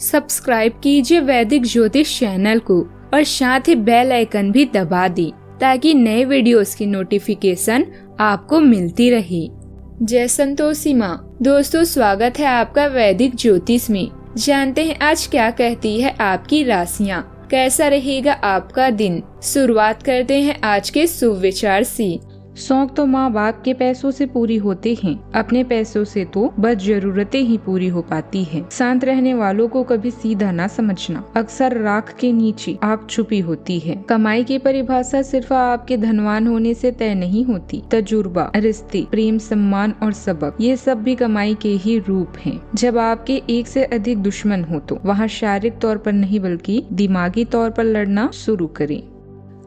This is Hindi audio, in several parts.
सब्सक्राइब कीजिए वैदिक ज्योतिष चैनल को और साथ ही बेल आइकन भी दबा दी ताकि नए वीडियोस की नोटिफिकेशन आपको मिलती रहे। जय संतोषी माँ। दोस्तों, स्वागत है आपका वैदिक ज्योतिष में। जानते हैं आज क्या कहती है आपकी राशियाँ, कैसा रहेगा आपका दिन। शुरुआत करते हैं आज के शुभ विचार से। शौक तो माँ बाप के पैसों से पूरी होते हैं, अपने पैसों से तो बस जरूरतें ही पूरी हो पाती है। शांत रहने वालों को कभी सीधा ना समझना, अक्सर राख के नीचे आग छुपी होती है। कमाई की परिभाषा सिर्फ आपके धनवान होने से तय नहीं होती। तजुर्बा, रिश्ते, प्रेम, सम्मान और सबक, ये सब भी कमाई के ही रूप हैं। जब आपके एक से अधिक दुश्मन हो तो वहाँ शारीरिक तौर पर नहीं बल्कि दिमागी तौर पर लड़ना शुरू करें।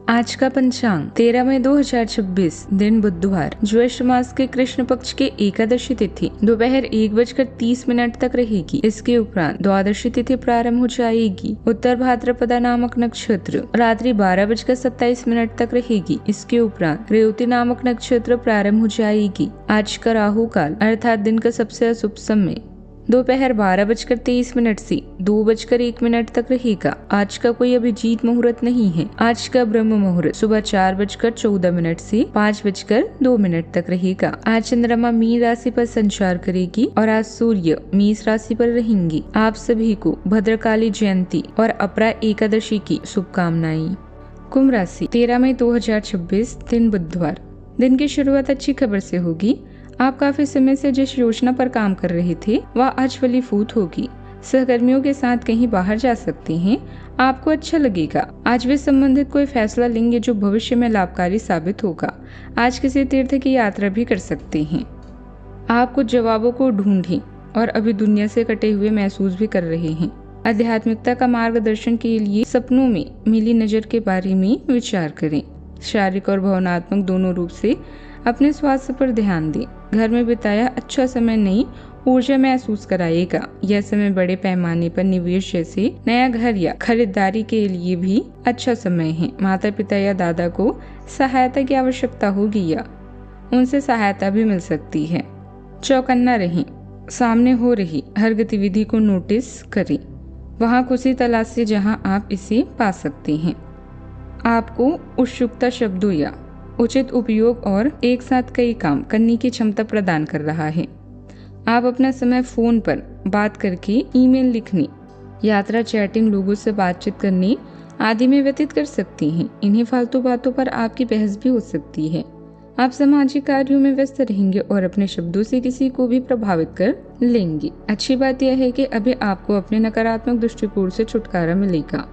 आज का पंचांग 13 मई 2026, दिन बुधवार, ज्येष्ठ मास के कृष्ण पक्ष के एकादशी तिथि दोपहर 1:30 तक रहेगी। इसके उपरांत द्वादशी तिथि प्रारंभ हो जाएगी। उत्तर भाद्रपदा नामक नक्षत्र रात्रि 12:27 तक रहेगी। इसके उपरांत रेवती नामक नक्षत्र प्रारंभ हो जाएगी। आज का राहु काल अर्थात दिन का सबसे अशुभ समय दोपहर 12:23 से 2:01 तक रहेगा। आज का कोई अभिजीत मुहूर्त नहीं है। आज का ब्रह्म मुहूर्त सुबह 4:14 से 5:02 तक रहेगा। आज चंद्रमा मीन राशि पर संचार करेगी और आज सूर्य मेष राशि पर रहेंगी। आप सभी को भद्रकाली जयंती और अपरा एकादशी की शुभकामनाएं। कुंभ राशि 13 मई 2026, दिन बुधवार। दिन की शुरुआत अच्छी खबर से होगी। आप काफी समय से जिस योजना पर काम कर रहे थे वह आज फलीभूत होगी। सहकर्मियों के साथ कहीं बाहर जा सकते हैं, आपको अच्छा लगेगा। आज वे संबंधित कोई फैसला लेंगे जो भविष्य में लाभकारी साबित होगा। आज किसी तीर्थ की यात्रा भी कर सकते हैं। आप कुछ जवाबों को ढूंढें और अभी दुनिया से कटे हुए महसूस भी कर रहे हैं। आध्यात्मिकता का मार्गदर्शन के लिए सपनों में मिली नजर के बारे में विचार करें। शारीरिक और भावनात्मक दोनों रूप से अपने स्वास्थ्य पर ध्यान दें। घर में बिताया अच्छा समय नई ऊर्जा महसूस कराएगा। यह समय बड़े पैमाने पर निवेश जैसे नया घर या खरीदारी के लिए भी अच्छा समय है। माता पिता या दादा को सहायता की आवश्यकता होगी या उनसे सहायता भी मिल सकती है। चौकन्ना रहें, सामने हो रही हर गतिविधि को नोटिस करें। वहाँ खुशी तलाशिए जहाँ आप इसे पा सकते हैं। आपको उत्सुकता शब्दों या उचित उपयोग और एक साथ कई काम करने की क्षमता प्रदान कर रहा है। आप अपना समय फोन पर बात करके, ईमेल लिखने, यात्रा, चैटिंग, लोगों से बातचीत करने आदि में व्यतीत कर सकती हैं। इन्हीं फालतू बातों पर आपकी बहस भी हो सकती है। आप सामाजिक कार्यों में व्यस्त रहेंगे और अपने शब्दों से किसी को भी प्रभावित कर लेंगे। अच्छी बात यह है कि अभी आपको अपने नकारात्मक दृष्टिकोण से छुटकारा मिलेगा।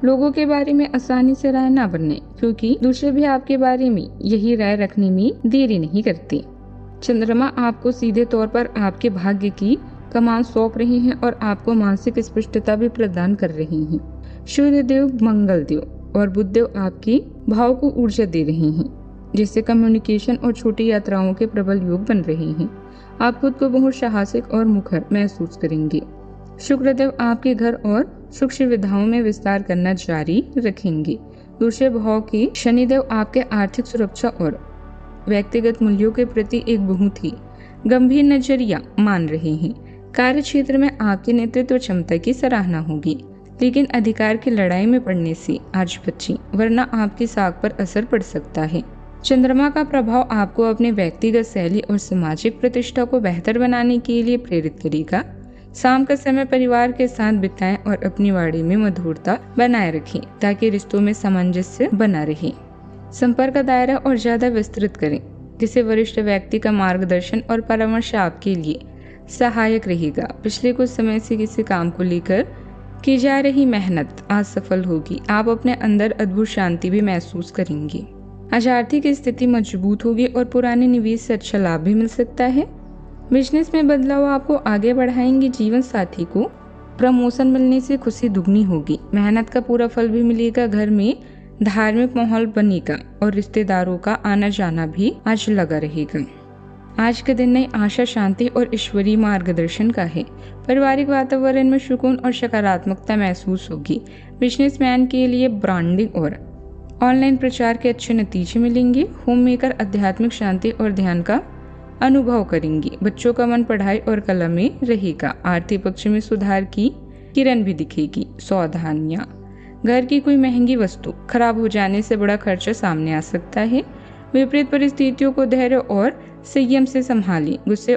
लोगों के बारे में आसानी से राय ना बनने, क्योंकि दूसरे भी आपके बारे में यही राय रखने में देरी नहीं करते। चंद्रमा आपको सीधे तौर पर आपके भाग्य की कमान सौंप रहे हैं और आपको मानसिक स्पष्टता भी प्रदान कर रहे हैं। सूर्य देव, मंगल देव और बुध देव आपके भाव को ऊर्जा दे रहे हैं, जिससे कम्युनिकेशन और छोटी यात्राओं के प्रबल योग बन रहे हैं। आप खुद को बहुत साहसिक और मुखर महसूस करेंगे। शुक्रदेव आपके घर और सुख सुविधाओं में विस्तार करना जारी रखेंगे। दूसरे भाव के शनिदेव आपके आर्थिक सुरक्षा और व्यक्तिगत मूल्यों के प्रति एक बहुत ही गंभीर नजरिया मान रहे हैं। कार्य क्षेत्र में आपकी नेतृत्व क्षमता की सराहना होगी, लेकिन अधिकार की लड़ाई में पड़ने से आज बचिए, वरना आपकी साख पर असर पड़ सकता है। चंद्रमा का प्रभाव आपको अपने व्यक्तिगत शैली और सामाजिक प्रतिष्ठा को बेहतर बनाने के लिए प्रेरित करेगा। शाम का समय परिवार के साथ बिताएं और अपनी वाणी में मधुरता बनाए रखें ताकि रिश्तों में सामंजस्य बना रहे। संपर्क का दायरा और ज्यादा विस्तृत करें, जिससे वरिष्ठ व्यक्ति का मार्गदर्शन और परामर्श आपके लिए सहायक रहेगा। पिछले कुछ समय से किसी काम को लेकर की जा रही मेहनत आज सफल होगी। आप अपने अंदर अद्भुत शांति भी महसूस करेंगे। आज आर्थिक स्थिति मजबूत होगी और पुराने निवेश से अच्छा लाभ भी मिल सकता है। बिजनेस में बदलाव आपको आगे बढ़ाएंगे। जीवन साथी को प्रमोशन मिलने से खुशी दुगनी होगी। मेहनत का पूरा फल भी मिलेगा। घर में धार्मिक माहौल बनेगा और रिश्तेदारों का आना जाना भी आज लगा रहेगा। आज के दिन नई आशा, शांति और ईश्वरीय मार्गदर्शन का है। पारिवारिक वातावरण में सुकून और सकारात्मकता महसूस होगी। बिजनेसमैन के लिए ब्रांडिंग और ऑनलाइन प्रचार के अच्छे नतीजे मिलेंगे। होम मेकर आध्यात्मिक शांति और ध्यान का अनुभव करेंगे। बच्चों का मन पढ़ाई और कला में रहेगा। आर्थिक पक्ष में सुधार की किरण भी दिखेगी। सावधानियां, घर की कोई महंगी वस्तु खराब हो जाने से बड़ा खर्चा सामने आ सकता है। विपरीत परिस्थितियों को धैर्य और संयम से संभालें। गुस्से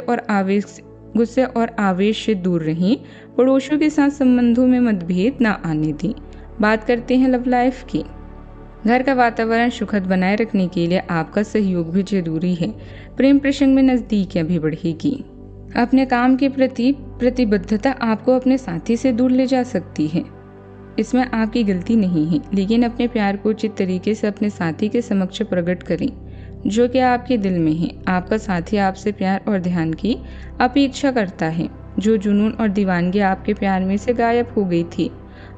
और आवेश से दूर रहें। पड़ोसियों के साथ संबंधों में मतभेद ना आने दें। बात करते हैं लव लाइफ की। घर का वातावरण सुखद बनाए रखने के लिए आपका सहयोग भी जरूरी है। प्रेम प्रसंग में नजदीकियां भी बढ़ेगी। अपने काम के प्रति प्रतिबद्धता आपको अपने साथी से दूर ले जा सकती है। इसमें आपकी गलती नहीं है, लेकिन अपने प्यार को उचित तरीके से अपने साथी के समक्ष प्रकट करें जो कि आपके दिल में है। आपका साथी आपसे प्यार और ध्यान की अपेक्षा करता है। जो जुनून और दीवानगी आपके प्यार में से गायब हो गई थी,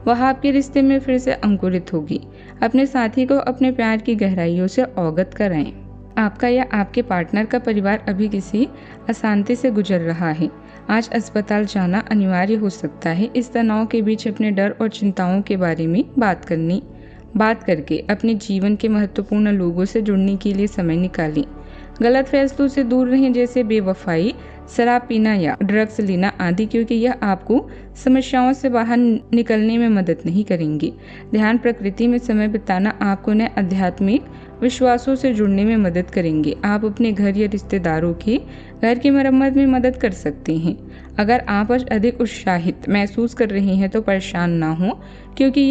वह आपके रिश्ते में फिर से अंकुरित होगी। अपने साथी को अपने प्यार की गहराइयों से अवगत कराएं। आपका या आपके पार्टनर का परिवार अभी किसी अशांति से गुजर रहा है। आज अस्पताल जाना अनिवार्य हो सकता है। इस तनाव के बीच अपने डर और चिंताओं के बारे में बात करके अपने जीवन के महत्वपूर्ण लोगों से जुड़ने के लिए समय निकालें। गलत फैसलों से दूर रहें, जैसे बेवफाई, शराब पीना या ड्रग्स लेना आदि, क्योंकि यह आपको समस्याओं से बाहर निकलने में मदद नहीं करेंगे। ध्यान, प्रकृति में समय बिताना आपको नए आध्यात्मिक विश्वासों से जुड़ने में मदद करेंगे। आप अपने घर या रिश्तेदारों के घर की मरम्मत में मदद कर सकते हैं। अगर आप आज अधिक उत्साहित महसूस कर रहे हैं तो परेशान ना हो, क्योंकि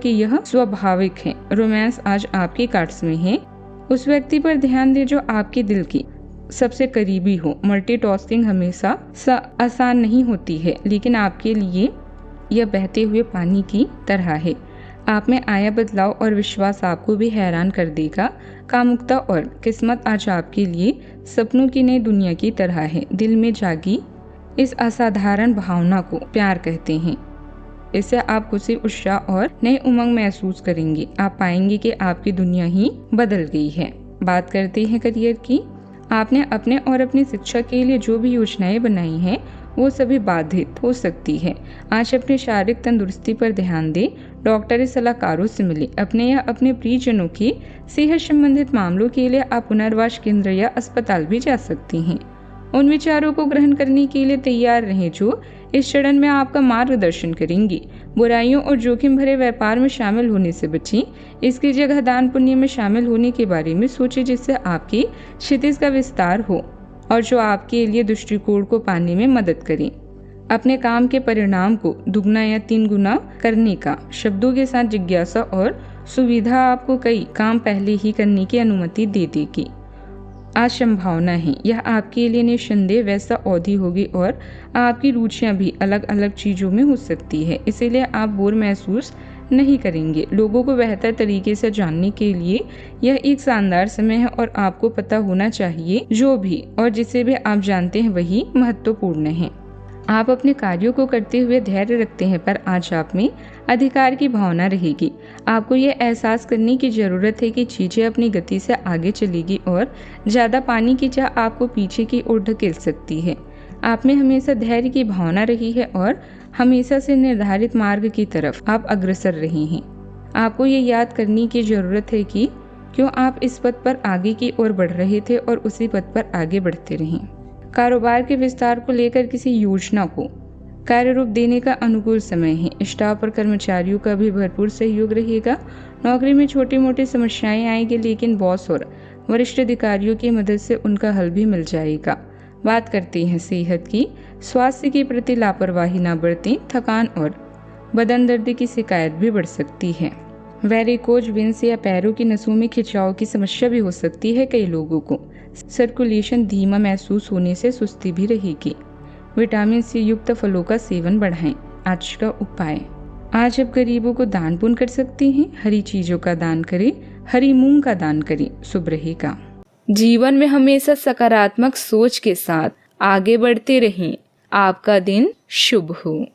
यह स्वाभाविक है। रोमांस आज आपके कार्ड्स में है। उस व्यक्ति पर ध्यान दें जो आपके दिल की सबसे करीबी हो। मल्टीटास्किंग हमेशा आसान नहीं होती है, लेकिन आपके लिए यह बहते हुए पानी की तरह है। आप में आया बदलाव और विश्वास आपको भी हैरान कर देगा। कामुकता और किस्मत आज आपके लिए सपनों की नई दुनिया की तरह है। दिल में जागी इस असाधारण भावना को प्यार कहते हैं। इससे आप खुशी, उत्साह और नए उमंग महसूस करेंगे। आप पाएंगे कि आपकी दुनिया ही बदल गई है। बात करते हैं करियर की। आपने अपने और अपनी शिक्षा के लिए जो भी योजनाएं बनाई हैं, वो सभी बाधित हो सकती है। आज अपनी शारीरिक तंदुरुस्ती पर ध्यान दें। डॉक्टरी सलाहकारों से मिले। अपने या अपने प्रियजनों की सेहत संबंधित मामलों के लिए आप पुनर्वास केंद्र या अस्पताल भी जा सकती हैं। उन विचारों को ग्रहण करने के लिए तैयार रहें जो इस चरण में आपका मार्गदर्शन करेंगी। बुराइयों और जोखिम भरे व्यापार में शामिल होने से बचें। इसकी जगह दान पुण्य में शामिल होने के बारे में सोचें, जिससे आपकी क्षितिज का विस्तार हो और जो आपके लिए दृष्टिकोण को पाने में मदद करें। अपने काम के परिणाम को दुगना या 3 गुना करने का शब्दों के साथ जिज्ञासा और सुविधा आपको कई काम पहले ही करने की अनुमति दे देगी। आज संभावना है यह आपके लिए निस्संदेह वैसा अवधि होगी और आपकी रुचियां भी अलग अलग चीजों में हो सकती है। इसीलिए आप बोर महसूस नहीं करेंगे। लोगों को बेहतर तरीके से जानने के लिए यह एक शानदार समय है और आपको पता होना चाहिए जो भी और जिसे भी आप जानते हैं वही महत्वपूर्ण है। आप अपने कार्यों को करते हुए धैर्य रखते हैं, पर आज आप में अधिकार की भावना रहेगी। आपको यह एहसास करने की जरूरत है कि चीजें अपनी गति से आगे चलेगी और ज्यादा पानी की चाह आपको पीछे की ओर धकेल सकती है। आप में हमेशा धैर्य की भावना रही है और हमेशा से निर्धारित मार्ग की तरफ आप अग्रसर रहे हैं। आपको ये याद करने की जरूरत है कि क्यों आप इस पथ पर आगे की ओर बढ़ रहे थे और उसी पथ पर आगे बढ़ते रहें। कारोबार के विस्तार को लेकर किसी योजना को कार्य रूप देने का अनुकूल समय है। स्टाफ और कर्मचारियों का भी भरपूर सहयोग रहेगा। नौकरी में छोटी मोटी समस्याएं आएंगी, लेकिन बॉस और वरिष्ठ अधिकारियों की मदद से उनका हल भी मिल जाएगा। बात करते हैं सेहत की। स्वास्थ्य के प्रति लापरवाही न बरतें। थकान और बदन दर्द की शिकायत भी बढ़ सकती है। वेरिकोज वेन्स या पैरों की नसों में खिंचाव की समस्या भी हो सकती है। कई लोगों को सर्कुलेशन धीमा महसूस होने से सुस्ती भी रहेगी। विटामिन सी युक्त फलों का सेवन बढ़ाएं। आज का उपाय, आज आप गरीबों को दान पुण्य कर सकते हैं। हरी चीजों का दान करें, हरी मूंग का दान करें, शुभ रहेगा। जीवन में हमेशा सकारात्मक सोच के साथ आगे बढ़ते रहें। आपका दिन शुभ हो।